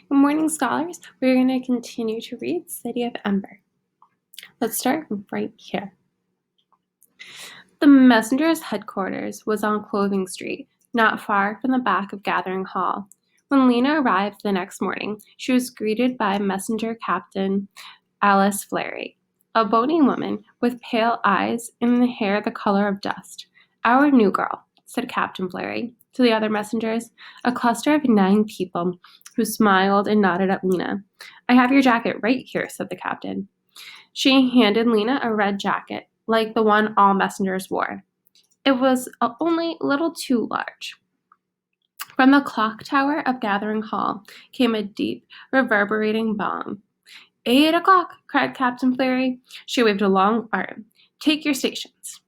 Good morning, scholars. We're going to continue to read City of Ember. Let's start right here. The messenger's headquarters was on Clothing Street, not far from the back of Gathering Hall. When Lena arrived the next morning, she was greeted by Messenger Captain Alice Flary, a bony woman with pale eyes and hair the color of dust. "Our new girl," said Captain Flary to the other messengers, a cluster of 9 people who smiled and nodded at Lena. "I have your jacket right here," said the captain. She handed Lena a red jacket, like the one all messengers wore. It was only a little too large. From the clock tower of Gathering Hall came a deep, reverberating bong. 8 o'clock, cried Captain Flary. She waved a long arm. "Take your stations."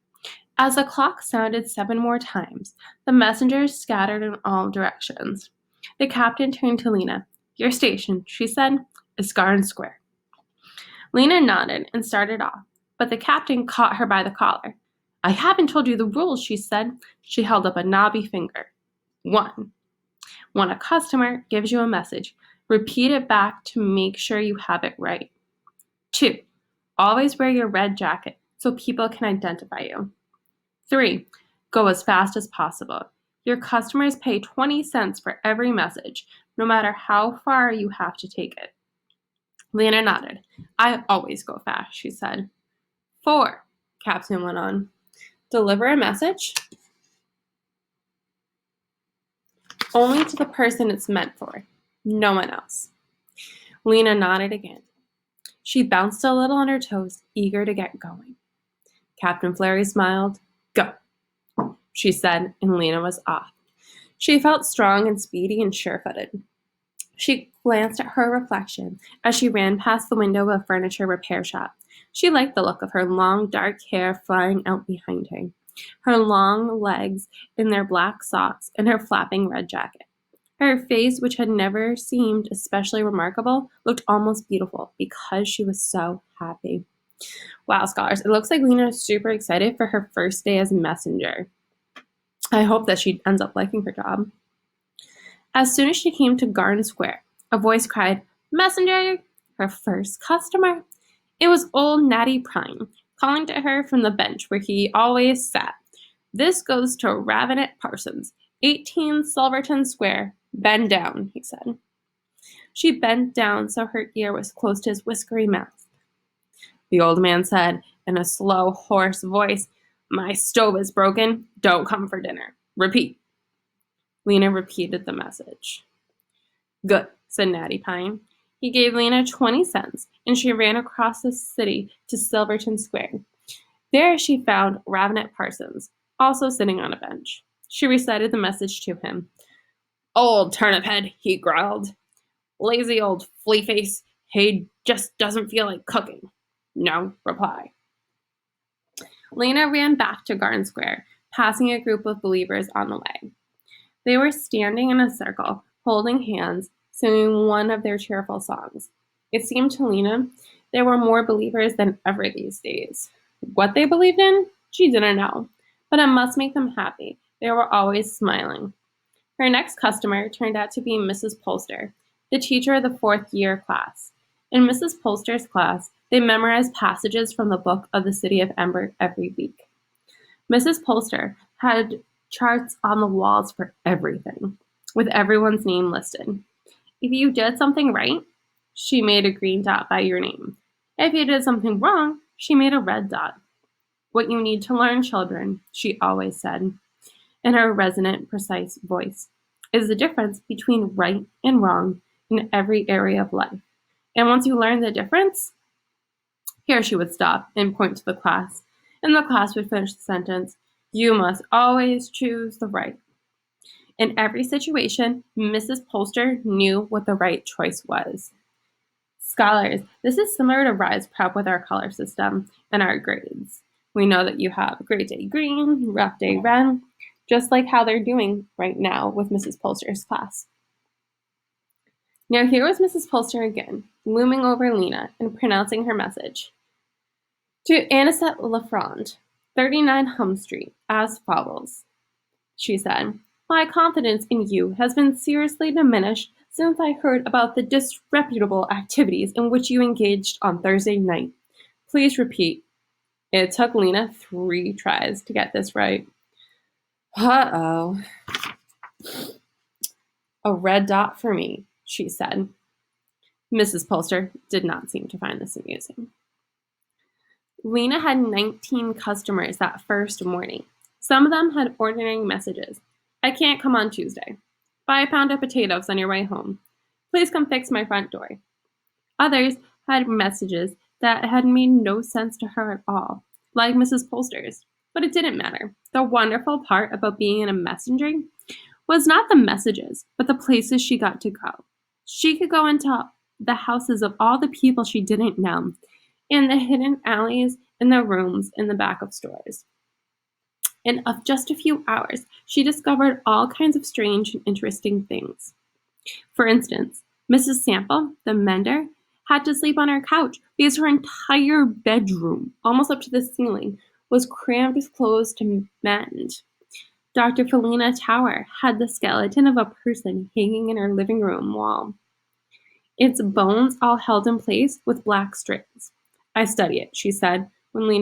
As the clock sounded 7 more times, the messengers scattered in all directions. The captain turned to Lena. "Your station," she said, "is Garden Square." Lena nodded and started off, but the captain caught her by the collar. "I haven't told you the rules," she said. She held up a knobby finger. 1. When a customer gives you a message, repeat it back to make sure you have it right. 2. Always wear your red jacket so people can identify you. 3. Go as fast as possible. Your customers pay 20 cents for every message, no matter how far you have to take it. Lena nodded. "I always go fast," she said. 4. Captain went on. Deliver a message only to the person it's meant for, no one else. Lena nodded again. She bounced a little on her toes, eager to get going. Captain Flary smiled. "Go," she said, and Lena was off. She felt strong and speedy and sure-footed. She glanced at her reflection as she ran past the window of a furniture repair shop. She liked the look of her long, dark hair flying out behind her, her long legs in their black socks, and her flapping red jacket. Her face, which had never seemed especially remarkable, looked almost beautiful because she was so happy. Wow, scholars, it looks like Lena is super excited for her first day as messenger. I hope that she ends up liking her job. As soon as she came to Garden Square, a voice cried, "Messenger!" Her first customer. It was old Natty Prime, calling to her from the bench where he always sat. "This goes to Ravenet Parsons, 18 Silverton Square. Bend down," he said. She bent down so her ear was close to his whiskery mouth. The old man said in a slow, hoarse voice, "My stove is broken. Don't come for dinner. Repeat." Lena repeated the message. "Good," said Natty Pine. He gave Lena 20 cents, and she ran across the city to Silverton Square. There she found Ravenet Parsons, also sitting on a bench. She recited the message to him. "Old turnip head," he growled. "Lazy old flea face. He just doesn't feel like cooking. No reply." Lena ran back to Garden Square, passing a group of believers on the way. They were standing in a circle, holding hands, singing one of their cheerful songs. It seemed to Lena there were more believers than ever these days. What they believed in, she didn't know, but it must make them happy. They were always smiling. Her next customer turned out to be Mrs. Polster, the teacher of the 4th year class. In Mrs. Polster's class, they memorized passages from the book of the City of Ember every week. Mrs. Polster had charts on the walls for everything, with everyone's name listed. If you did something right, she made a green dot by your name. If you did something wrong, she made a red dot. "What you need to learn, children," she always said, in her resonant, precise voice, "is the difference between right and wrong in every area of life. And once you learn the difference," here she would stop and point to the class, and the class would finish the sentence, "you must always choose the right." In every situation, Mrs. Polster knew what the right choice was. Scholars, this is similar to Rise Prep with our color system and our grades. We know that you have Great Day Green, Rough Day Red, just like how they're doing right now with Mrs. Polster's class. Now here was Mrs. Polster again, looming over Lena and pronouncing her message. "To Anisette Lafronde, 39 Hum Street, as follows," she said. "My confidence in you has been seriously diminished since I heard about the disreputable activities in which you engaged on Thursday night. Please repeat. It took Lena 3 tries to get this right. Uh-oh. A red dot for me, she said. Mrs. Polster did not seem to find this amusing. Lena had 19 customers that first morning. Some of them had ordinary messages. I can't come on Tuesday. Buy a pound of potatoes on your way home. Please come fix my front door. Others had messages that had made no sense to her at all, like Mrs. Polster's. But it didn't matter. The wonderful part about being a messenger was not the messages, but the places she got to go. She could go into the houses of all the people she didn't know, in the hidden alleys, in the rooms in the back of stores. In just a few hours, she discovered all kinds of strange and interesting things. For instance, Mrs. Sample, the mender, had to sleep on her couch because her entire bedroom, almost up to the ceiling, was crammed with clothes to mend. Dr. Felina Tower had the skeleton of a person hanging in her living room wall, its bones all held in place with black strings. I study it, she said when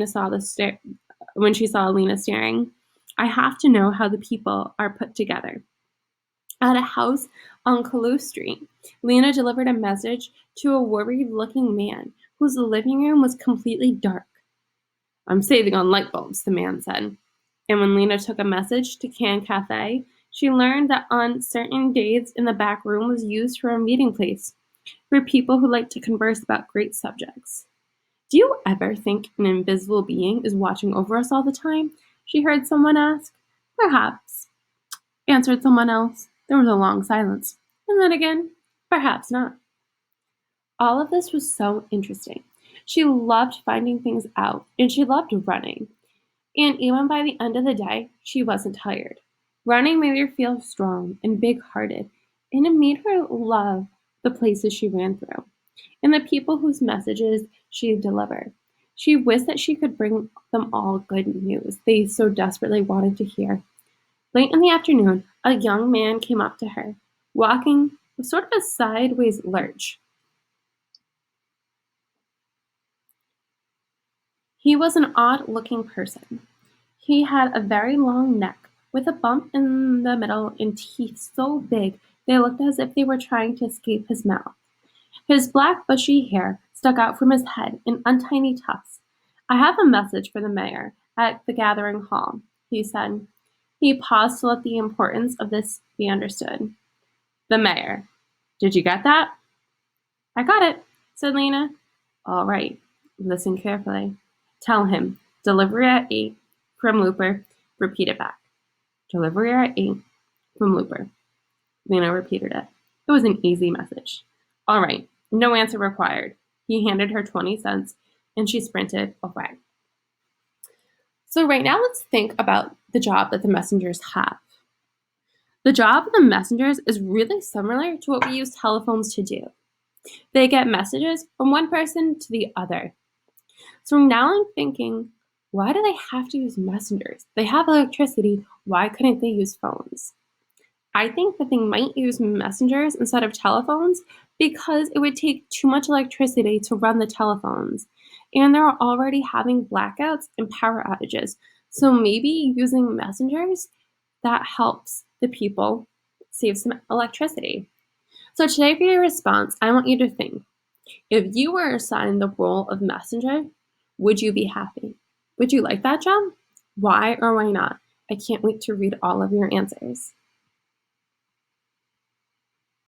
she saw Lena staring. I have to know how the people are put together. At a house on Callou Street, Lena delivered a message to a worried-looking man whose living room was completely dark. I'm saving on light bulbs, the man said. And when Lena took a message to Can Cafe, she learned that on certain days in the back room was used for a meeting place for people who like to converse about great subjects. Do you ever think an invisible being is watching over us all the time? She heard someone ask. Perhaps, answered someone else. There was a long silence. And then again, perhaps not. All of this was so interesting. She loved finding things out, and she loved running. And even by the end of the day, she wasn't tired. Running made her feel strong and big-hearted, and it made her love the places she ran through and the people whose messages she delivered. She wished that she could bring them all good news they so desperately wanted to hear. Late in the afternoon, a young man came up to her, walking with sort of a sideways lurch. He was an odd-looking person. He had a very long neck, with a bump in the middle and teeth so big they looked as if they were trying to escape his mouth. His black bushy hair stuck out from his head in untiny tufts. I have a message for the mayor at the gathering hall, he said. He paused to let the importance of this be understood. The mayor. Did you get that? I got it, said Lena. All right, listen carefully. Tell him, delivery at 8 from Looper. Repeat it back. Delivery at 8 from Looper. Lena repeated it. It was an easy message. All right, no answer required. He handed her 20 cents, and she sprinted away. So right now, let's think about the job that the messengers have. The job of the messengers is really similar to what we use telephones to do. They get messages from one person to the other. So now I'm thinking, why do they have to use messengers? They have electricity. Why couldn't they use phones? I think that they might use messengers instead of telephones because it would take too much electricity to run the telephones. And they're already having blackouts and power outages. So maybe using messengers, that helps the people save some electricity. So today for your response, I want you to think, if you were assigned the role of messenger, would you be happy? Would you like that job? Why or why not? I can't wait to read all of your answers.